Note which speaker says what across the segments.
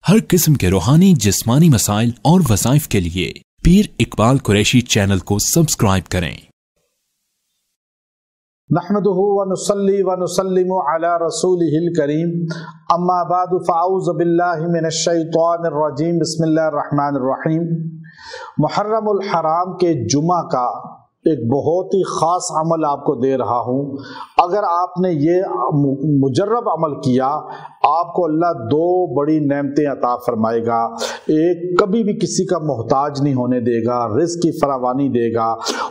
Speaker 1: हर किस्म के रूहानी जिस्मानी मसाइल और वज़ाइफ के लिए पीर इकबाल कुरैशी चैनल को सब्सक्राइब करें।
Speaker 2: नहमदुहु व नुसल्ली व नुसल्लिमु अला रसूलिहिल करीम, अम्मा बादु फ़अऊज़ु बिल्लाहि मिनश शैतानिर रजीम, बिस्मिल्लाहिर रहमानिर रहीम। मुहर्रमुल हराम के जुमा का एक बहुत ही ख़ास अमल आपको दे रहा हूँ। अगर आपने ये मुजर्रब अमल किया, आपको अल्लाह दो बड़ी नेमतें अता फरमाएगा। एक, कभी भी किसी का मोहताज नहीं होने देगा, रिज़्क़ की फरावानी देगा,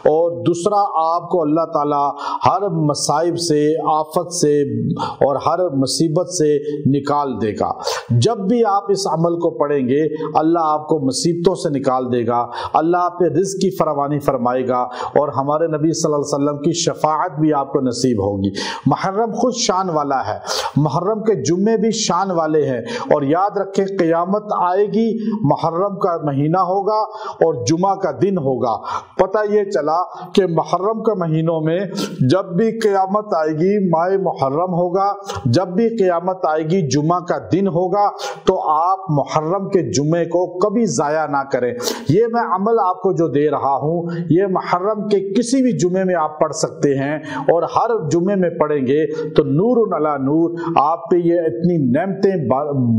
Speaker 2: और दूसरा, आपको अल्लाह ताला हर मसाइब से, आफत से और हर मुसीबत से निकाल देगा। जब भी आप इस अमल को पढ़ेंगे, अल्लाह आपको मुसीबतों से निकाल देगा, अल्लाह आप पे रिज़्क़ की फरावानी फरमाएगा और हमारे नबी सल्लल्लाहु अलैहि वसल्लम की शफाअत भी आपको नसीब होगी। मुहर्रम खुद शान वाला है, मुहर्रम के जुम्मे भी शान वाले हैं। और याद रखें, क़यामत आएगी, मुहर्रम का महीना होगा और जुमा का दिन होगा। पता ये चला कि मुहर्रम के महीनों में जब भी क़यामत आएगी, माह मुहर्रम होगा, जब भी क़यामत आएगी, जुमा का दिन होगा, तो आप मुहर्रम के जुम्मे को कभी ज़ाया ना करें। ये मैं अमल आपको जो दे रहा हूँ, ये मुहर्रम के किसी भी जुम्मे में आप पढ़ सकते हैं, और हर जुम्मे में पढ़ेंगे तो नूरुन अला नूर आप पे ये इतनी नेमतें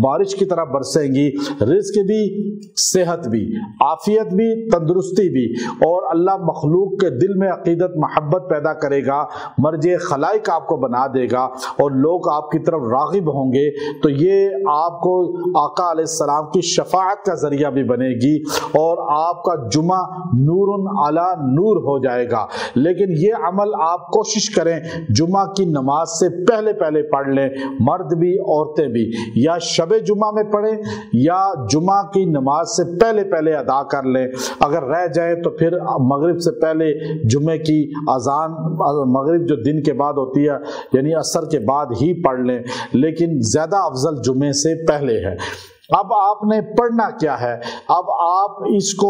Speaker 2: बारिश की तरह बरसेंगी। रिज़्क़ भी, सेहत भी, आफियत भी, तंदुरुस्ती भी, और अल्लाह मखलूक के दिल में अकीदत मोहब्बत पैदा करेगा, मर्जे खलाइक आपको बना देगा और लोग आपकी तरफ राग़िब होंगे। तो ये आपको आका अलैहिस्सलाम की शफाअत का जरिया भी बनेगी और आपका जुमा नूरुन अला नूर हो जाएगा। लेकिन ये अमल आप कोशिश करें, जुमा की नमाज से पहले पहले पढ़ लें, मर्द भी औरतें भी, या शबे जुमा में पढ़ें या जुमा की नमाज से पहले पहले अदा कर लें। अगर रह जाए तो फिर मगरिब से पहले जुमे की अजान, मगरिब जो दिन के बाद होती है यानी असर के बाद ही पढ़ लें, लेकिन ज़्यादा अफजल जुमे से पहले है। अब आपने पढ़ना क्या है? अब आप इसको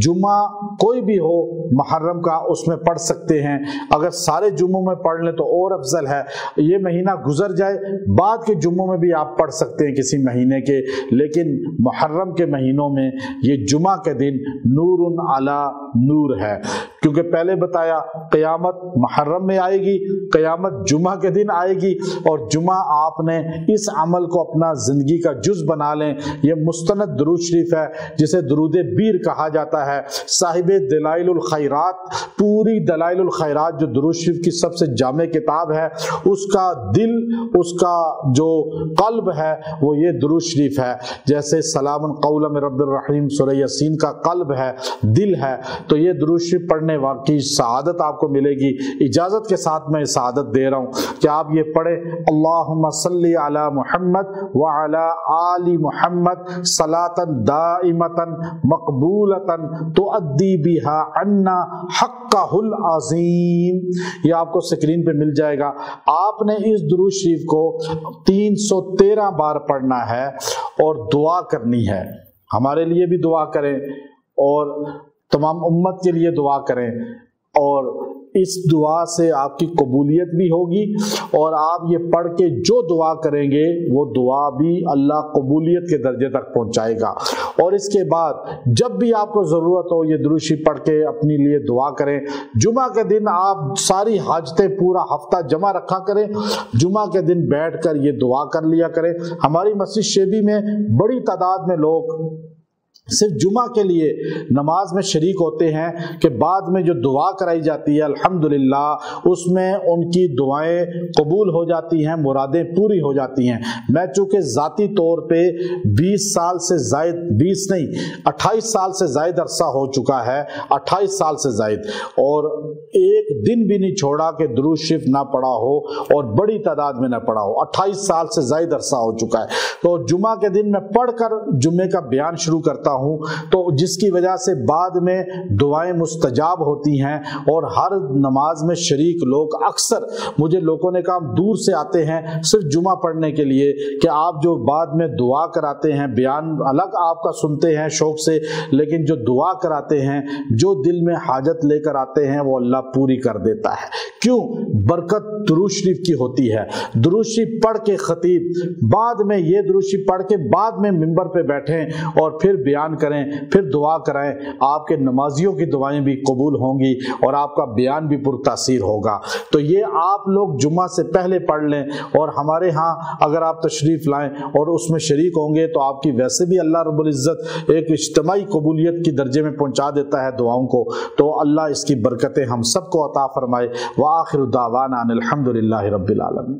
Speaker 2: जुमा कोई भी हो मुहर्रम का, उसमें पढ़ सकते हैं। अगर सारे जुम्मों में पढ़ लें तो और अफजल है। ये महीना गुजर जाए, बाद के जुम्मों में भी आप पढ़ सकते हैं किसी महीने के, लेकिन मुहर्रम के महीनों में ये जुमा के दिन नूरुन अला नूर है। क्योंकि पहले बताया क़यामत मुहर्रम में आएगी, क़यामत जुमा के दिन आएगी, और जुमा आपने इस अमल को अपना ज़िंदगी का जुज़ बना लें। ये मुस्तनद दुरूद शरीफ है, जिसे दुरूदे बीर कहा जाता है। साहिबे दलाइलुल खैरात, पूरी दलाइलुल खैरात जो दुरूद शरीफ की सबसे जामे किताब है, उसका दिल, उसका जो कल्ब है वो ये दुरूद शरीफ है। जैसे सलामुन कौलन मिन रब्बिर रहीम सूरह यासीन का कल्ब है, दिल है, तो ये दुरूद शरीफ पढ़ने वाकी सआदत आपको मिलेगी। इजाज़त के साथ मैं सआदत दे रहा हूँ कि आप ये पढ़ें, अल्लाहुम्मा सल्ली अला मुहम्मद व अला आलि मुहम्मद सलातन दाइमतन मकबूलतन तुअद्दी बिहा अन्ना हक्कहुल अज़ीम। ये आपको स्क्रीन पे मिल जाएगा। आपने इस दुरूद शरीफ को 313 बार पढ़ना है और दुआ करनी है। हमारे लिए भी दुआ करें और तमाम उम्मत के लिए दुआ करें, और इस दुआ से आपकी कबूलियत भी होगी, और आप ये पढ़ के जो दुआ करेंगे वो दुआ भी अल्लाह कबूलियत के दर्जे तक पहुंचाएगा। और इसके बाद जब भी आपको ज़रूरत हो, ये दुरूद शरीफ पढ़ के अपने लिए दुआ करें। जुमा के दिन आप सारी हाजतें पूरा हफ्ता जमा रखा करें, जुमा के दिन बैठ कर ये दुआ कर लिया करें। हमारी मस्जिद शेबी में बड़ी तादाद में लोग सिर्फ जुमा के लिए नमाज में शरीक होते हैं कि बाद में जो दुआ कराई जाती है अल्हम्दुलिल्लाह उसमें उनकी दुआएं कबूल हो जाती हैं, मुरादें पूरी हो जाती हैं। मैं चूँकि ज़ाती तौर पे 20 साल से ज़ायद, 20 नहीं 28 साल से ज़ायद अरसा हो चुका है, 28 साल से ज़ायद, और एक दिन भी नहीं छोड़ा कि दुरूद शरीफ ना पढ़ा हो और बड़ी तादाद में ना पढ़ा हो। 28 साल से ज़ायद अरसा हो चुका है। तो जुमा के दिन मैं पढ़कर जुम्मे का बयान शुरू करता ہوں، تو جس کی وجہ سے بعد میں دعائیں مستجاب ہوتی ہیں۔ اور ہر نماز میں شریک لوگ اکثر مجھے لوگوں نے کہا دور سے آتے ہیں صرف جمعہ پڑھنے کے لیے کہ آپ جو بعد میں دعا کراتے ہیں، بیان الگ آپ کا سنتے ہیں شوق سے، لیکن جو دعا کراتے ہیں، جو دل میں حاجت لے کر آتے ہیں وہ اللہ پوری کر دیتا ہے۔ کیوں؟ برکت درود شریف کی ہوتی ہے۔ درود شریف پڑھ کے خطیب بعد میں یہ درود شریف پڑھ کے بعد میں منبر پہ بیٹھیں اور پھر بیان کریں، پھر دعا کرائیں، آپ کے نمازیوں کی دعائیں بھی قبول ہوں گی اور آپ کا بیان بھی پرتاثیر ہوگا۔ تو یہ آپ لوگ جمعہ سے پہلے پڑھ لیں، اور ہمارے ہاں اگر آپ تشریف لائیں اور اس میں شریک ہوں گے تو آپ کی ویسے بھی اللہ رب العزت ایک اجتماعی قبولیت کی درجے میں پہنچا دیتا ہے دعاؤں کو۔ تو اللہ اس کی برکتیں ہم سب کو عطا فرمائے۔ وآخر دعوانا ان الحمد للہ رب العالمین۔